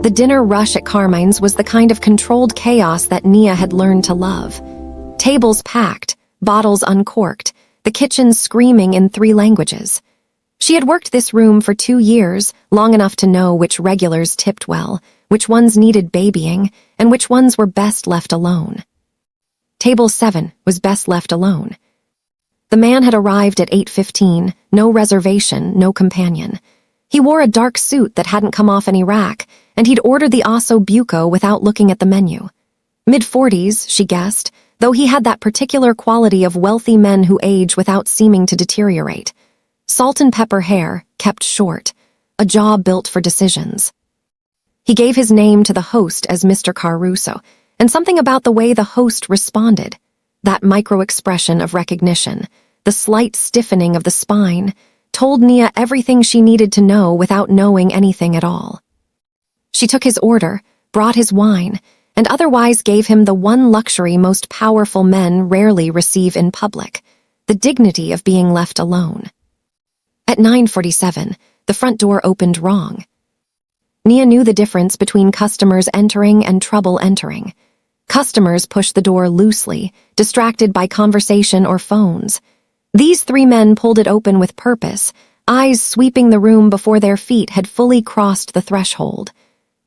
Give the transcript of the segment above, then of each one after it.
The dinner rush at Carmine's was the kind of controlled chaos that Nia had learned to love. Tables packed, bottles uncorked, the kitchen screaming in 3 languages. She had worked this room for 2 years, long enough to know which regulars tipped well, which ones needed babying, and which ones were best left alone. Table 7 was best left alone. The man had arrived at 8:15, no reservation, no companion. He wore a dark suit that hadn't come off any rack, and he'd ordered the osso buco without looking at the menu. Mid-40s, she guessed, though he had that particular quality of wealthy men who age without seeming to deteriorate. Salt and pepper hair, kept short, a jaw built for decisions. He gave his name to the host as Mr. Caruso, and something about the way the host responded, that micro-expression of recognition, the slight stiffening of the spine, told Nia everything she needed to know without knowing anything at all. She took his order, brought his wine, and otherwise gave him the one luxury most powerful men rarely receive in public, the dignity of being left alone. At 9:47, the front door opened wrong. Nia knew the difference between customers entering and trouble entering. Customers pushed the door loosely, distracted by conversation or phones. These 3 men pulled it open with purpose, eyes sweeping the room before their feet had fully crossed the threshold.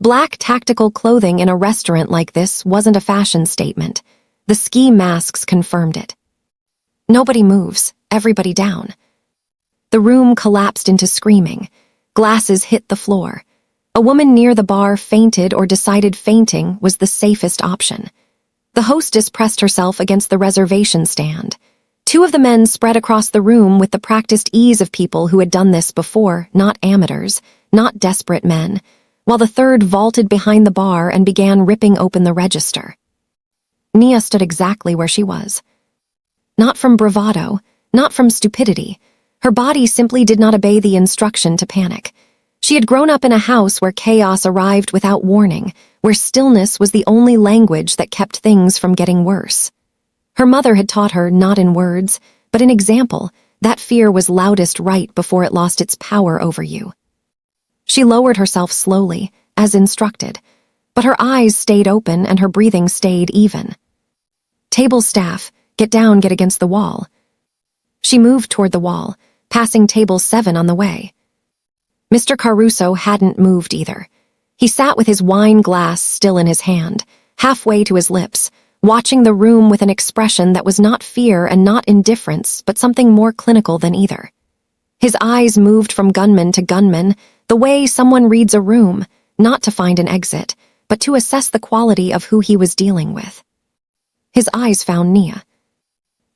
Black tactical clothing in a restaurant like this wasn't a fashion statement. The ski masks confirmed it. Nobody moves, everybody down. The room collapsed into screaming. Glasses hit the floor. A woman near the bar fainted or decided fainting was the safest option. The hostess pressed herself against the reservation stand. 2 of the men spread across the room with the practiced ease of people who had done this before, not amateurs, not desperate men, while the 3rd vaulted behind the bar and began ripping open the register. Nia stood exactly where she was. Not from bravado, not from stupidity. Her body simply did not obey the instruction to panic. She had grown up in a house where chaos arrived without warning, where stillness was the only language that kept things from getting worse. Her mother had taught her not in words, but in example, that fear was loudest right before it lost its power over you. She lowered herself slowly, as instructed, but her eyes stayed open and her breathing stayed even. Table staff, get down, get against the wall. She moved toward the wall, passing table 7 on the way. Mr. Caruso hadn't moved either. He sat with his wine glass still in his hand, halfway to his lips, watching the room with an expression that was not fear and not indifference, but something more clinical than either. His eyes moved from gunman to gunman, the way someone reads a room, not to find an exit, but to assess the quality of who he was dealing with. His eyes found Nia.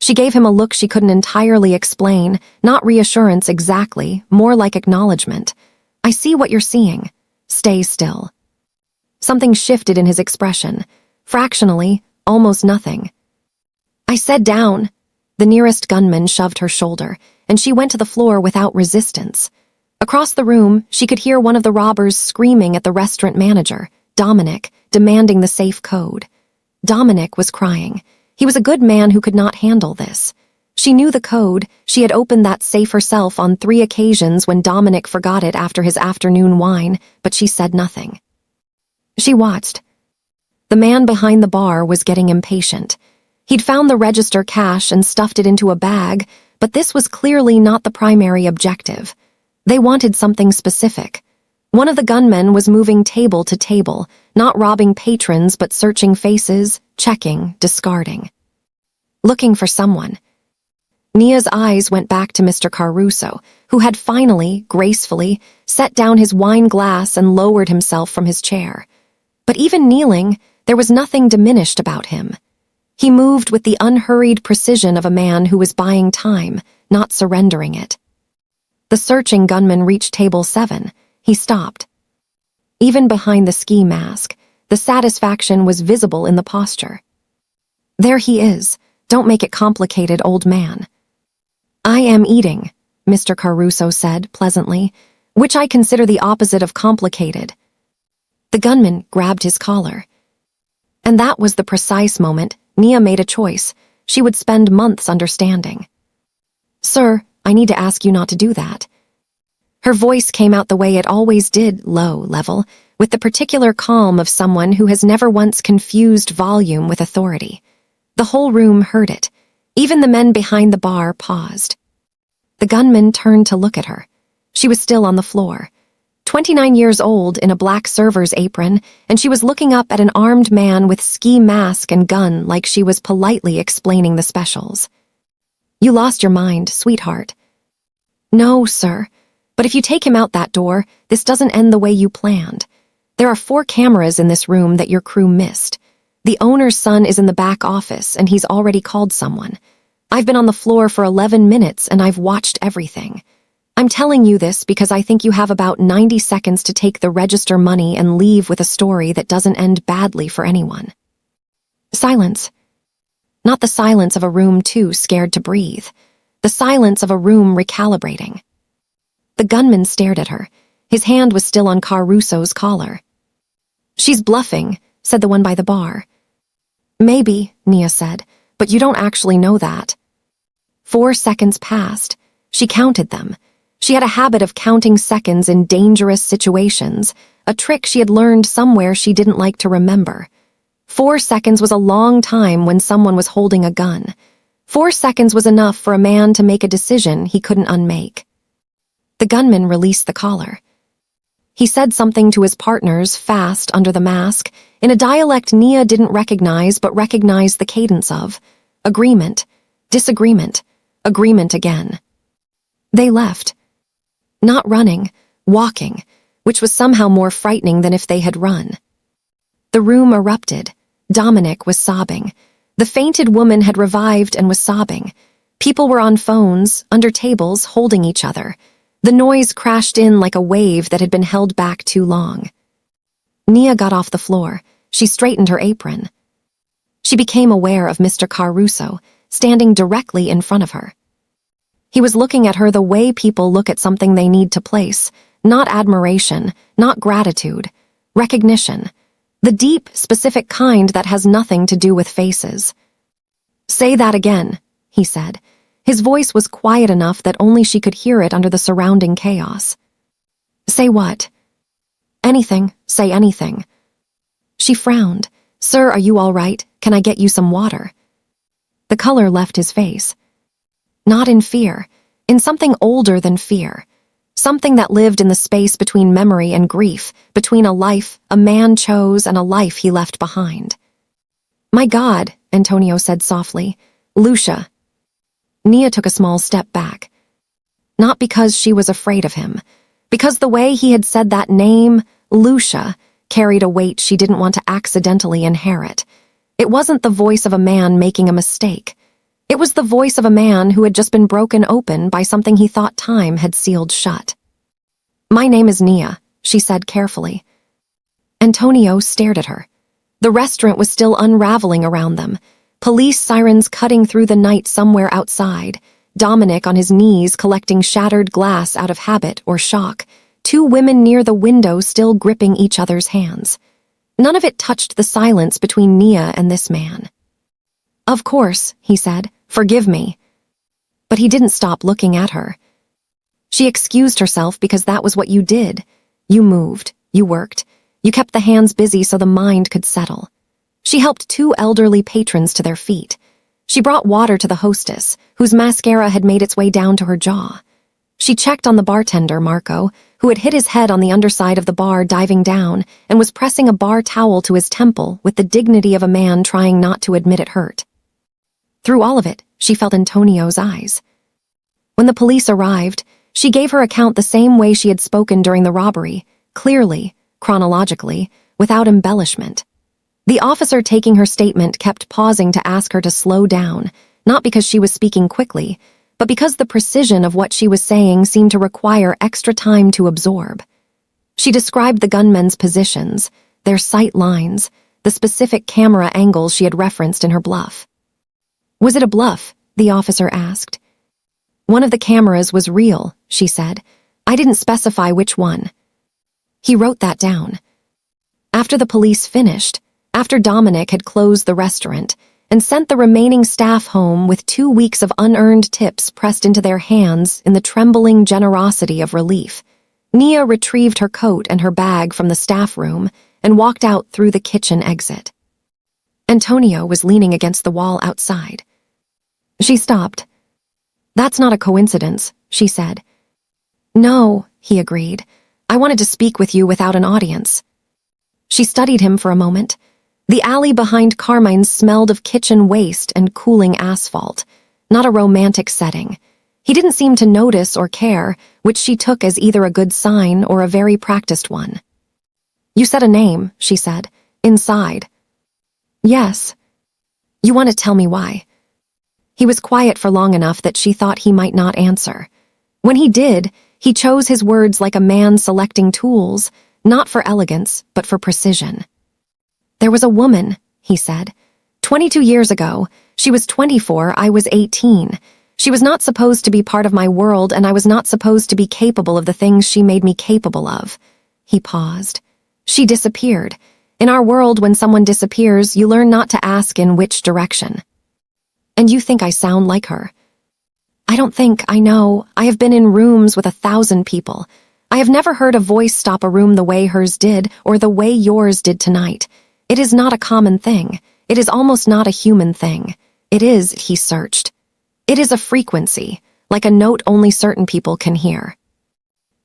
She gave him a look she couldn't entirely explain, not reassurance exactly, more like acknowledgement. I see what you're seeing. Stay still. Something shifted in his expression. Fractionally, almost nothing. I said down. The nearest gunman shoved her shoulder, and she went to the floor without resistance. Across the room, she could hear one of the robbers screaming at the restaurant manager, Dominic, demanding the safe code. Dominic was crying. He was a good man who could not handle this. She knew the code. She had opened that safe herself on 3 occasions when Dominic forgot it after his afternoon wine, but she said nothing. She watched. The man behind the bar was getting impatient. He'd found the register cash and stuffed it into a bag, but this was clearly not the primary objective. They wanted something specific. One of the gunmen was moving table to table, not robbing patrons but searching faces, checking, discarding. Looking for someone. Nia's eyes went back to Mr. Caruso, who had finally, gracefully, set down his wine glass and lowered himself from his chair. But even kneeling, there was nothing diminished about him. He moved with the unhurried precision of a man who was buying time, not surrendering it. The searching gunman reached table 7. He stopped. Even behind the ski mask, the satisfaction was visible in the posture. There he is. Don't make it complicated, old man. I am eating, Mr. Caruso said pleasantly, which I consider the opposite of complicated. The gunman grabbed his collar. And that was the precise moment Nia made a choice she would spend months understanding. Sir, I need to ask you not to do that. Her voice came out the way it always did, low, level, with the particular calm of someone who has never once confused volume with authority. The whole room heard it. Even the men behind the bar paused. The gunman turned to look at her. She was still on the floor, 29 years old in a black server's apron, and she was looking up at an armed man with ski mask and gun like she was politely explaining the specials. "You lost your mind, sweetheart." "No, sir. But if you take him out that door, this doesn't end the way you planned. There are 4 cameras in this room that your crew missed. The owner's son is in the back office, and he's already called someone. I've been on the floor for 11 minutes, and I've watched everything. I'm telling you this because I think you have about 90 seconds to take the register money and leave with a story that doesn't end badly for anyone." Silence. Not the silence of a room too scared to breathe. The silence of a room recalibrating. The gunman stared at her. His hand was still on Caruso's collar. "She's bluffing," said the one by the bar. "Maybe," Nia said, "but you don't actually know that." 4 seconds passed. She counted them. She had a habit of counting seconds in dangerous situations, a trick she had learned somewhere she didn't like to remember. 4 seconds was a long time when someone was holding a gun. 4 seconds was enough for a man to make a decision he couldn't unmake. The gunman released the collar. He said something to his partners fast under the mask, in a dialect Nia didn't recognize but recognized the cadence of. Agreement, disagreement, agreement again. They left. Not running, walking, which was somehow more frightening than if they had run. The room erupted. Dominic was sobbing. The fainted woman had revived and was sobbing. People were on phones, under tables, holding each other. The noise crashed in like a wave that had been held back too long. Nia got off the floor. She straightened her apron. She became aware of Mr. Caruso, standing directly in front of her. He was looking at her the way people look at something they need to place, not admiration, not gratitude, recognition, the deep, specific kind that has nothing to do with faces. "Say that again," he said. His voice was quiet enough that only she could hear it under the surrounding chaos. "Say what?" "Anything. Say anything." She frowned. "Sir, are you all right? Can I get you some water?" The color left his face. Not in fear, in something older than fear. Something that lived in the space between memory and grief, between a life a man chose and a life he left behind. "My God," Antonio said softly. "Lucia." Nia took a small step back. Not because she was afraid of him, because the way he had said that name, Lucia, carried a weight she didn't want to accidentally inherit. It wasn't the voice of a man making a mistake. It was the voice of a man who had just been broken open by something he thought time had sealed shut. "My name is Nia," she said carefully. Antonio stared at her. The restaurant was still unraveling around them. Police sirens cutting through the night somewhere outside. Dominic on his knees collecting shattered glass out of habit or shock. 2 women near the window still gripping each other's hands. None of it touched the silence between Nia and this man. "Of course," he said. "Forgive me." But he didn't stop looking at her. She excused herself because that was what you did. You moved, you worked, you kept the hands busy so the mind could settle. She helped 2 elderly patrons to their feet. She brought water to the hostess, whose mascara had made its way down to her jaw. She checked on the bartender, Marco, who had hit his head on the underside of the bar diving down and was pressing a bar towel to his temple with the dignity of a man trying not to admit it hurt. Through all of it, she felt Antonio's eyes. When the police arrived, she gave her account the same way she had spoken during the robbery, clearly, chronologically, without embellishment. The officer taking her statement kept pausing to ask her to slow down, not because she was speaking quickly, but because the precision of what she was saying seemed to require extra time to absorb. She described the gunmen's positions, their sight lines, the specific camera angles she had referenced in her bluff. "Was it a bluff?" the officer asked. "One of the cameras was real," she said. "I didn't specify which one." He wrote that down. After the police finished, after Dominic had closed the restaurant and sent the remaining staff home with 2 weeks of unearned tips pressed into their hands in the trembling generosity of relief, Nia retrieved her coat and her bag from the staff room and walked out through the kitchen exit. Antonio was leaning against the wall outside. She stopped. "That's not a coincidence," she said. "No," he agreed. "I wanted to speak with you without an audience." She studied him for a moment. The alley behind Carmine's smelled of kitchen waste and cooling asphalt, not a romantic setting. He didn't seem to notice or care, which she took as either a good sign or a very practiced one. "You said a name," she said. "Inside." "Yes." "You want to tell me why?" He was quiet for long enough that she thought he might not answer. When he did, he chose his words like a man selecting tools, not for elegance, but for precision. "There was a woman," he said. 22 years ago. She was 24, I was 18. She was not supposed to be part of my world, and I was not supposed to be capable of the things she made me capable of." He paused. "She disappeared. In our world, when someone disappears, you learn not to ask in which direction." "And you think I sound like her?" "I don't think, I know. I have been in rooms with 1,000 people. I have never heard a voice stop a room the way hers did, or the way yours did tonight. It is not a common thing. It is almost not a human thing. It is," he searched. "It is a frequency, like a note only certain people can hear."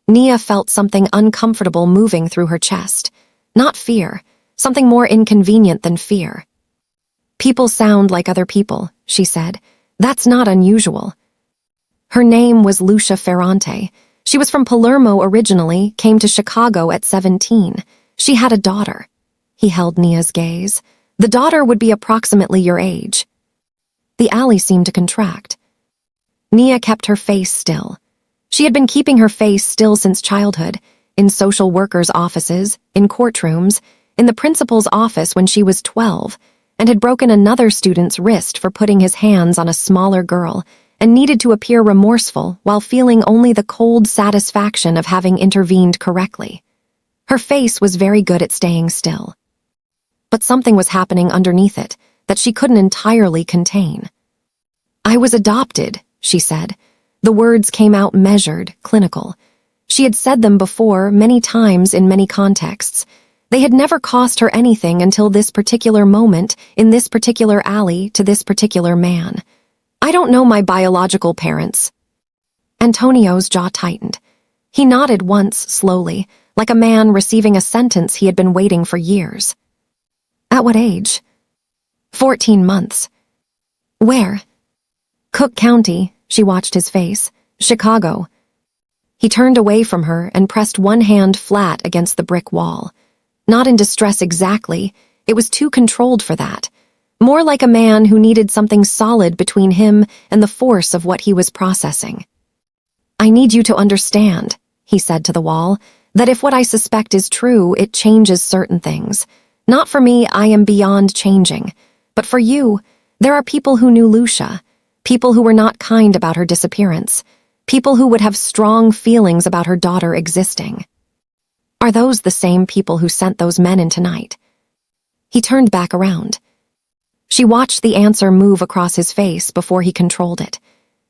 Nia felt something uncomfortable moving through her chest. Not fear, something more inconvenient than fear. "People sound like other people," she said. "That's not unusual." Her name was Lucia Ferrante. She was from Palermo originally, came to Chicago at 17. She had a daughter. He held Nia's gaze. "The daughter would be approximately your age." The alley seemed to contract. Nia kept her face still. She had been keeping her face still since childhood, in social workers' offices, in courtrooms, in the principal's office when she was 12, and had broken another student's wrist for putting his hands on a smaller girl, and needed to appear remorseful while feeling only the cold satisfaction of having intervened correctly. Her face was very good at staying still. But something was happening underneath it that she couldn't entirely contain. "I was adopted," she said. The words came out measured, clinical. She had said them before, many times in many contexts. They had never cost her anything until this particular moment, in this particular alley, to this particular man. "I don't know my biological parents." Antonio's jaw tightened. He nodded once, slowly, like a man receiving a sentence he had been waiting for years. "At what age?" 14 months. "Where?" "Cook County," she watched his face. "Chicago." He turned away from her and pressed one hand flat against the brick wall. Not in distress exactly, it was too controlled for that. More like a man who needed something solid between him and the force of what he was processing. "I need you to understand," he said to the wall, "that if what I suspect is true, it changes certain things. Not for me, I am beyond changing. But for you, there are people who knew Lucia, people who were not kind about her disappearance, people who would have strong feelings about her daughter existing. Are those the same people who sent those men in tonight?" He turned back around. She watched the answer move across his face before he controlled it.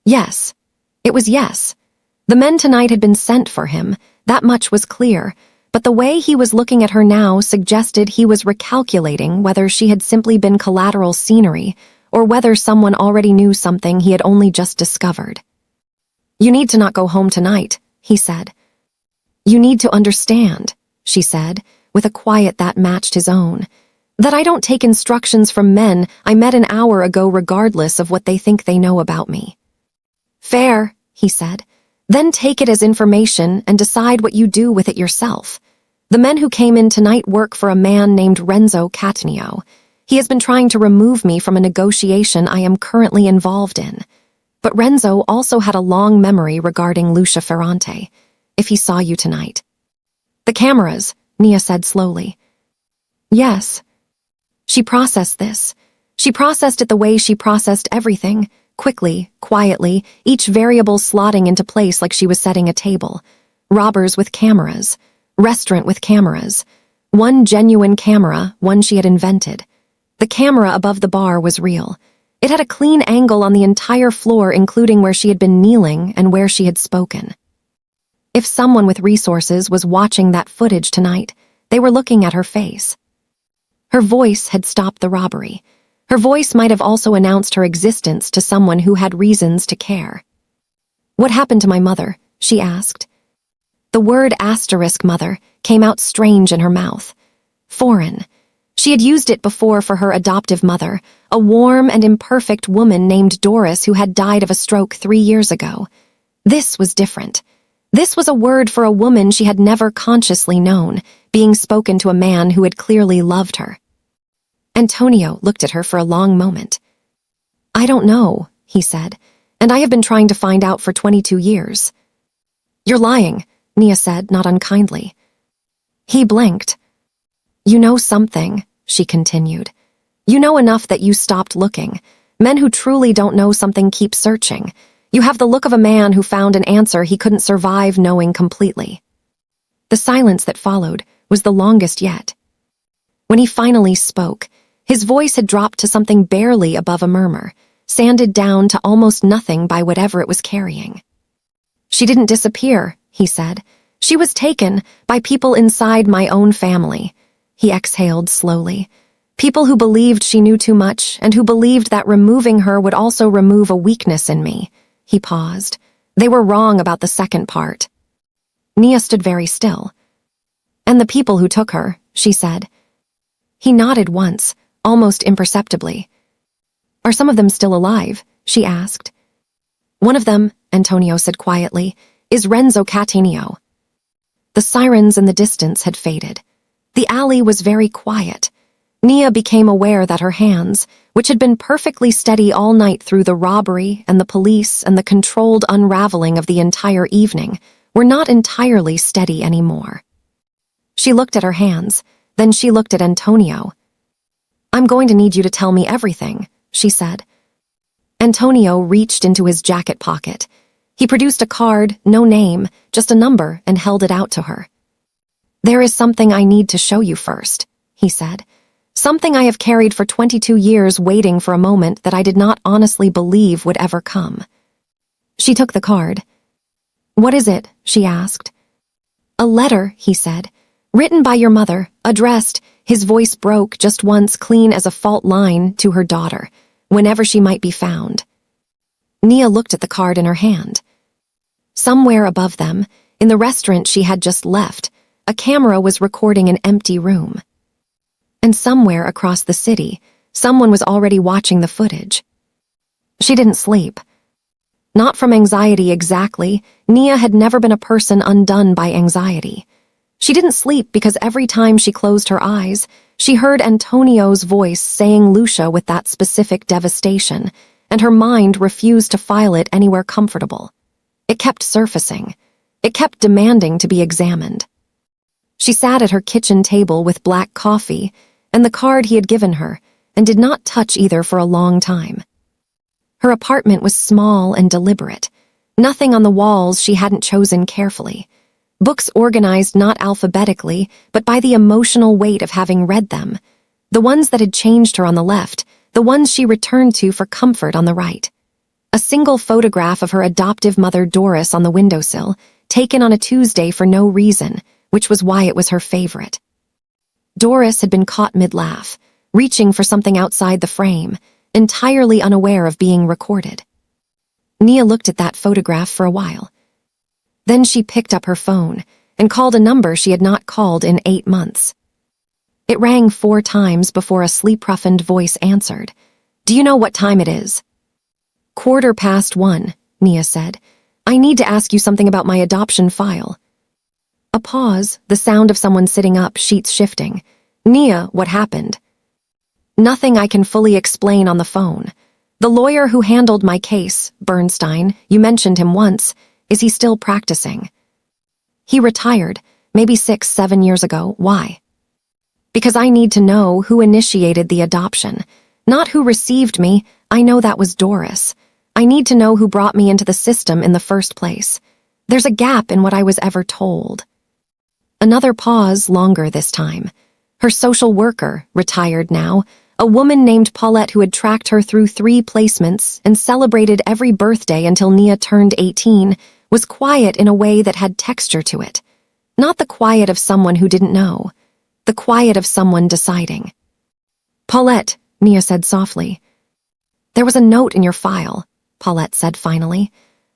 Yes. It was yes. The men tonight had been sent for him, that much was clear, but the way he was looking at her now suggested he was recalculating whether she had simply been collateral scenery or whether someone already knew something he had only just discovered. "You need to not go home tonight," he said. "You need to understand," she said, with a quiet that matched his own, "that I don't take instructions from men I met an hour ago regardless of what they think they know about me." "Fair," he said. "Then take it as information and decide what you do with it yourself. The men who came in tonight work for a man named Renzo Cattaneo. He has been trying to remove me from a negotiation I am currently involved in. But Renzo also had a long memory regarding Lucia Ferrante, if he saw you tonight." "The cameras," Nia said slowly. "Yes." She processed this. She processed it the way she processed everything, quickly, quietly, each variable slotting into place like she was setting a table. Robbers with cameras. Restaurant with cameras. One genuine camera, one she had invented. The camera above the bar was real. It had a clean angle on the entire floor, including where she had been kneeling and where she had spoken. If someone with resources was watching that footage tonight, they were looking at her face. Her voice had stopped the robbery. Her voice might have also announced her existence to someone who had reasons to care. "What happened to my mother?" she asked. The word *mother came out strange in her mouth. Foreign. She had used it before for her adoptive mother, a warm and imperfect woman named Doris who had died of a stroke 3 years ago. This was different. This was a word for a woman she had never consciously known, being spoken to a man who had clearly loved her. Antonio looked at her for a long moment. "I don't know," he said, "and I have been trying to find out for 22 years. "You're lying," Nia said, not unkindly. He blinked. "You know something," she continued. "You know enough that you stopped looking. Men who truly don't know something keep searching. You have the look of a man who found an answer he couldn't survive knowing completely." The silence that followed was the longest yet. When he finally spoke, his voice had dropped to something barely above a murmur, sanded down to almost nothing by whatever it was carrying. "She didn't disappear," he said. "She was taken by people inside my own family." He exhaled slowly. "People who believed she knew too much and who believed that removing her would also remove a weakness in me." He paused. "They were wrong about the second part." Nia stood very still. "And the people who took her," she said. He nodded once, almost imperceptibly. "Are some of them still alive?" she asked. "One of them," Antonio said quietly, "is Renzo Cattaneo." The sirens in the distance had faded. The alley was very quiet. Nia became aware that her hands, which had been perfectly steady all night through the robbery and the police and the controlled unraveling of the entire evening, were not entirely steady anymore. She looked at her hands, then she looked at Antonio. "I'm going to need you to tell me everything," she said. Antonio reached into his jacket pocket. He produced a card, no name, just a number, and held it out to her. "There is something I need to show you first," he said. "Something I have carried for 22 years waiting for a moment that I did not honestly believe would ever come." She took the card. "What is it?" she asked. "A letter," he said. "Written by your mother, addressed," his voice broke just once clean as a fault line, "to her daughter, whenever she might be found." Nia looked at the card in her hand. Somewhere above them, in the restaurant she had just left, a camera was recording an empty room. And somewhere across the city, someone was already watching the footage. She didn't sleep. Not from anxiety exactly. Nia had never been a person undone by anxiety. She didn't sleep because every time she closed her eyes, she heard Antonio's voice saying Lucia with that specific devastation, and her mind refused to file it anywhere comfortable. It kept surfacing. It kept demanding to be examined. She sat at her kitchen table with black coffee and the card he had given her, and did not touch either for a long time. Her apartment was small and deliberate. Nothing on the walls she hadn't chosen carefully. Books organized not alphabetically, but by the emotional weight of having read them. The ones that had changed her on the left, the ones she returned to for comfort on the right. A single photograph of her adoptive mother Doris on the windowsill, taken on a Tuesday for no reason, which was why it was her favorite. Doris had been caught mid-laugh, reaching for something outside the frame, entirely unaware of being recorded. Nia looked at that photograph for a while. Then she picked up her phone and called a number she had not called in 8 months. It rang 4 times before a sleep-roughened voice answered. "Do you know what time it is?" "1:15, Nia said. "I need to ask you something about my adoption file." A pause, the sound of someone sitting up, sheets shifting. "Nia, what happened?" "Nothing I can fully explain on the phone. The lawyer who handled my case, Bernstein, you mentioned him once. Is he still practicing?" "He retired, maybe 6-7 years ago. Why?" "Because I need to know who initiated the adoption. Not who received me. I know that was Doris. I need to know who brought me into the system in the first place. There's a gap in what I was ever told." Another pause, longer this time. Her social worker, retired now, a woman named Paulette who had tracked her through 3 placements and celebrated every birthday until Nia turned 18, was quiet in a way that had texture to it. Not the quiet of someone who didn't know, the quiet of someone deciding. "Paulette," Nia said softly. "There was a note in your file," Paulette said finally.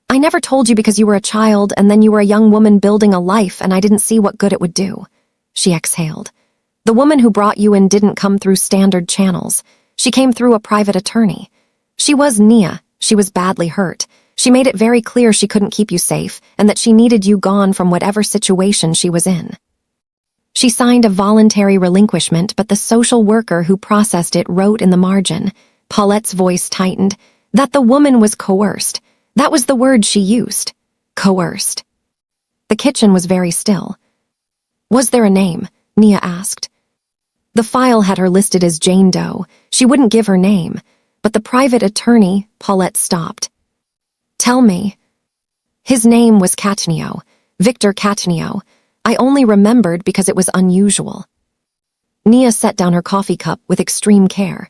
"I never told you because you were a child and then you were a young woman building a life and I didn't see what good it would do." She exhaled. "The woman who brought you in didn't come through standard channels. She came through a private attorney. She was Nia. She was badly hurt. She made it very clear she couldn't keep you safe and that she needed you gone from whatever situation she was in. She signed a voluntary relinquishment, but the social worker who processed it wrote in the margin," Paulette's voice tightened, "that the woman was coerced. That was the word she used. Coerced." The kitchen was very still. "Was there a name?" Nia asked. The file had her listed as Jane Doe. She wouldn't give her name. But the private attorney, Paulette stopped. "Tell me." "His name was Cattaneo, Victor Cattaneo. I only remembered because it was unusual." Nia set down her coffee cup with extreme care.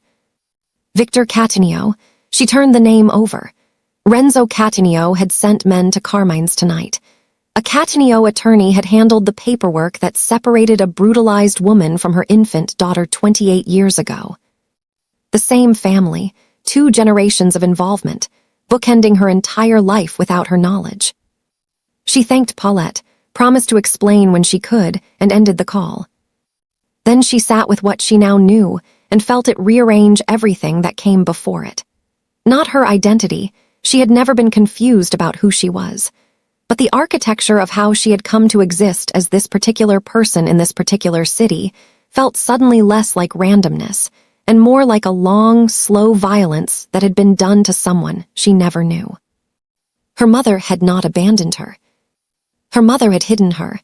"Victor Cattaneo." She turned the name over. Renzo Cattaneo had sent men to Carmine's tonight. A Cattaneo attorney had handled the paperwork that separated a brutalized woman from her infant daughter 28 years ago. The same family, 2 generations of involvement, bookending her entire life without her knowledge. She thanked Paulette, promised to explain when she could, and ended the call. Then she sat with what she now knew and felt it rearrange everything that came before it. Not her identity, she had never been confused about who she was, but the architecture of how she had come to exist as this particular person in this particular city felt suddenly less like randomness and more like a long, slow violence that had been done to someone she never knew. Her mother had not abandoned her. Her mother had hidden her.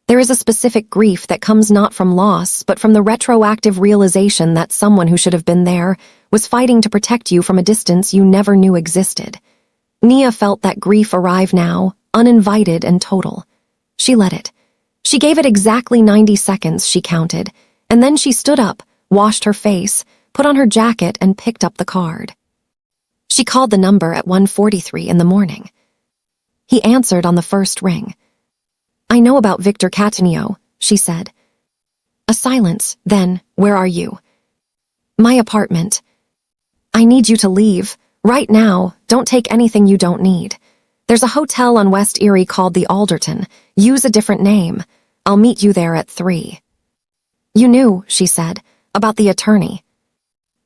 There is a specific grief that comes not from loss, but from the retroactive realization that someone who should have been there was fighting to protect you from a distance you never knew existed. Nia felt that grief arrive now, uninvited and total. She let it. She gave it exactly 90 seconds, she counted, and then she stood up, washed her face, put on her jacket, and picked up the card. She called the number at 1:43 in the morning. He answered on the first ring. "I know about Victor Cattaneo," she said. A silence, then, "Where are you?" "My apartment." "I need you to leave. Right now, don't take anything you don't need. There's a hotel on West Erie called the Alderton. Use a different name. I'll meet you there at 3. "You knew," she said, "about the attorney."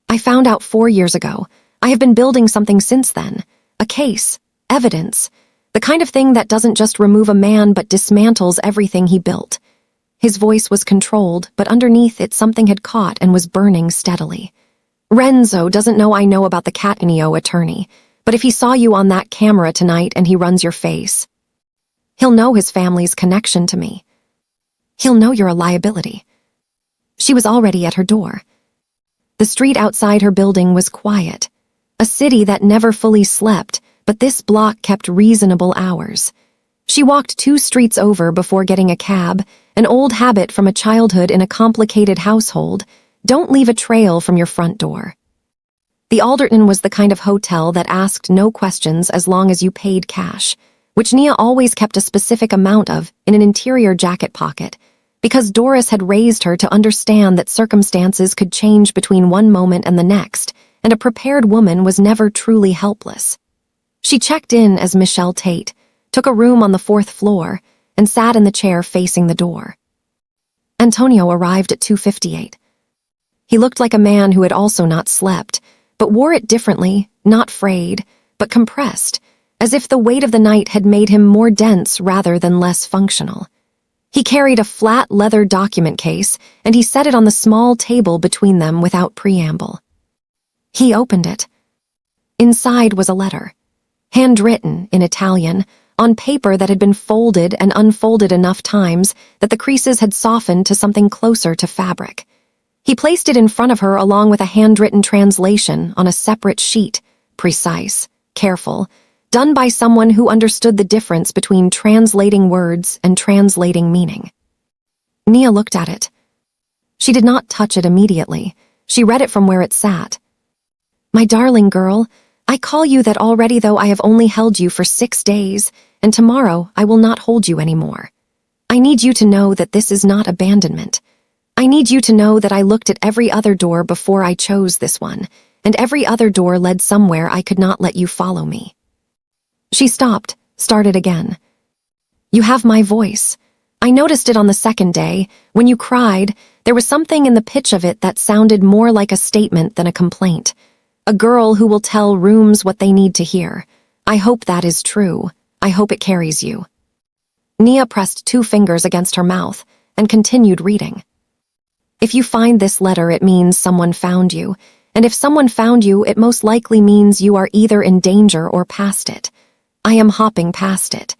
"I found out 4 years ago. I have been building something since then. A case. Evidence. The kind of thing that doesn't just remove a man but dismantles everything he built." His voice was controlled, but underneath it something had caught and was burning steadily. "Renzo doesn't know I know about the Cattaneo attorney, but if he saw you on that camera tonight and he runs your face, he'll know his family's connection to me. He'll know you're a liability." She was already at her door. The street outside her building was quiet. A city that never fully slept, but this block kept reasonable hours. She walked 2 streets over before getting a cab, an old habit from a childhood in a complicated household. Don't leave a trail from your front door. The Alderton was the kind of hotel that asked no questions as long as you paid cash, which Nia always kept a specific amount of in an interior jacket pocket, because Doris had raised her to understand that circumstances could change between one moment and the next, and a prepared woman was never truly helpless. She checked in as Michelle Tate, took a room on the 4th floor, and sat in the chair facing the door. Antonio arrived at 2:58. He looked like a man who had also not slept, but wore it differently, not frayed, but compressed, as if the weight of the night had made him more dense rather than less functional. He carried a flat leather document case, and he set it on the small table between them without preamble. He opened it. Inside was a letter, handwritten in Italian, on paper that had been folded and unfolded enough times that the creases had softened to something closer to fabric. He placed it in front of her along with a handwritten translation on a separate sheet, precise, careful, done by someone who understood the difference between translating words and translating meaning. Nia looked at it. She did not touch it immediately. She read it from where it sat. "My darling girl, I call you that already, though I have only held you for 6 days, and tomorrow I will not hold you anymore. I need you to know that this is not abandonment. I need you to know that I looked at every other door before I chose this one, and every other door led somewhere I could not let you follow me." She stopped, started again. "You have my voice. I noticed it on the second day. When you cried, there was something in the pitch of it that sounded more like a statement than a complaint. A girl who will tell rooms what they need to hear. I hope that is true. I hope it carries you." Nia pressed 2 fingers against her mouth and continued reading. "If you find this letter, it means someone found you, and if someone found you, it most likely means you are either in danger or past it. I am hopping past it.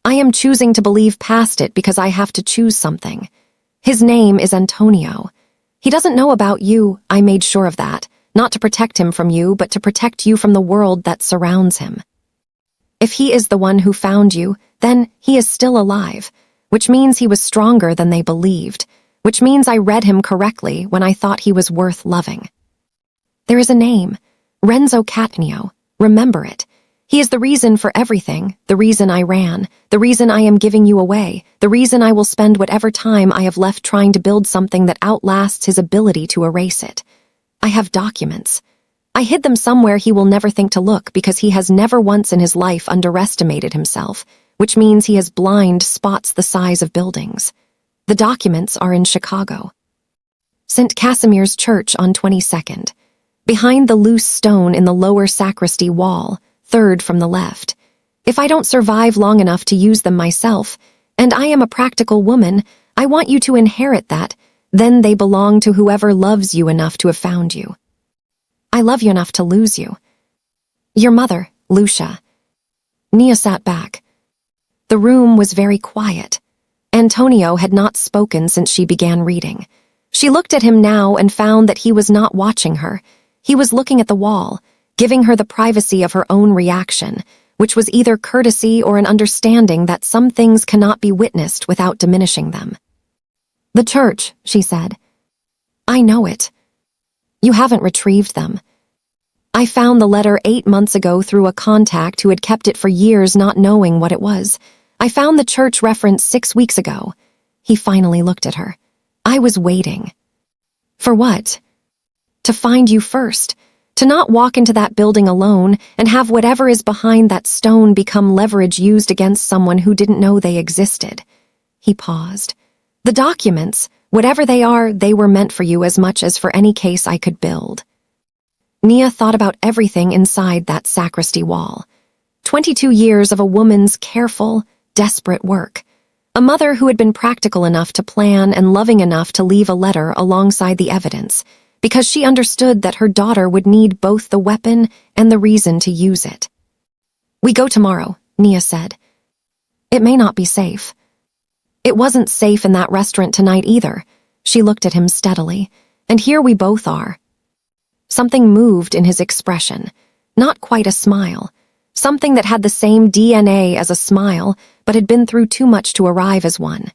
I am choosing to believe past it because I have to choose something. His name is Antonio. He doesn't know about you, I made sure of that, not to protect him from you, but to protect you from the world that surrounds him. If he is the one who found you, then he is still alive, which means he was stronger than they believed, which means I read him correctly when I thought he was worth loving. There is a name, Renzo Cattaneo. Remember it. He is the reason for everything, the reason I ran, the reason I am giving you away, the reason I will spend whatever time I have left trying to build something that outlasts his ability to erase it. I have documents. I hid them somewhere he will never think to look because he has never once in his life underestimated himself, which means he has blind spots the size of buildings. The documents are in Chicago. St. Casimir's Church on 22nd. Behind the loose stone in the lower sacristy wall, 3rd from the left. If I don't survive long enough to use them myself, and I am a practical woman, I want you to inherit that, then they belong to whoever loves you enough to have found you. I love you enough to lose you. Your mother, Lucia." Nia sat back. The room was very quiet. Antonio had not spoken since she began reading. She looked at him now and found that he was not watching her. He was looking at the wall, giving her the privacy of her own reaction, which was either courtesy or an understanding that some things cannot be witnessed without diminishing them. "The church," she said. "I know it. You haven't retrieved them. I found the letter 8 months ago through a contact who had kept it for years not knowing what it was. I found the church reference 6 weeks ago." He finally looked at her. "I was waiting." "For what?" "To find you first. To not walk into that building alone and have whatever is behind that stone become leverage used against someone who didn't know they existed." He paused. "The documents, whatever they are, they were meant for you as much as for any case I could build." Nia thought about everything inside that sacristy wall. 22 years of a woman's careful, desperate work. A mother who had been practical enough to plan and loving enough to leave a letter alongside the evidence, because she understood that her daughter would need both the weapon and the reason to use it. "We go tomorrow," Nia said. "It may not be safe." "It wasn't safe in that restaurant tonight either." She looked at him steadily. "And here we both are." Something moved in his expression. Not quite a smile. Something that had the same DNA as a smile, but had been through too much to arrive as one.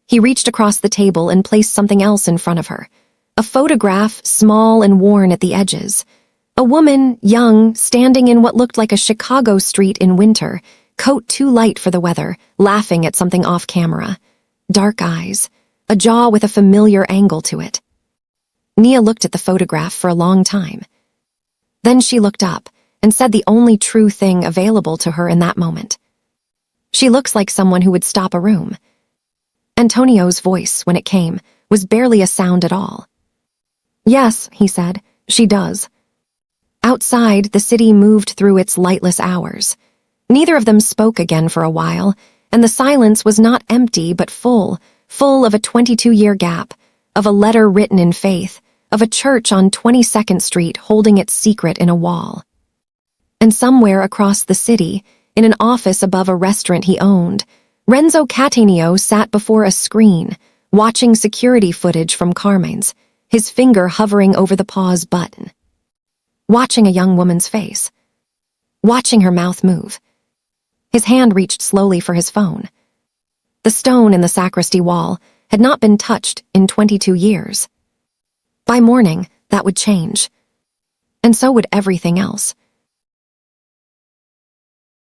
He reached across the table and placed something else in front of her. A photograph, small and worn at the edges. A woman, young, standing in what looked like a Chicago street in winter, coat too light for the weather, laughing at something off camera. Dark eyes, a jaw with a familiar angle to it. Nia looked at the photograph for a long time. Then she looked up and said the only true thing available to her in that moment. "She looks like someone who would stop a room." Antonio's voice, when it came, was barely a sound at all. "Yes," he said, "she does." Outside, the city moved through its lightless hours. Neither of them spoke again for a while, and the silence was not empty but full of a 22-year gap, of a letter written in faith, of a church on 22nd Street holding its secret in a wall. And somewhere across the city, in an office above a restaurant he owned, Renzo Cattaneo sat before a screen, watching security footage from Carmine's, his finger hovering over the pause button. Watching a young woman's face. Watching her mouth move. His hand reached slowly for his phone. The stone in the sacristy wall had not been touched in 22 years. By morning, that would change. And so would everything else.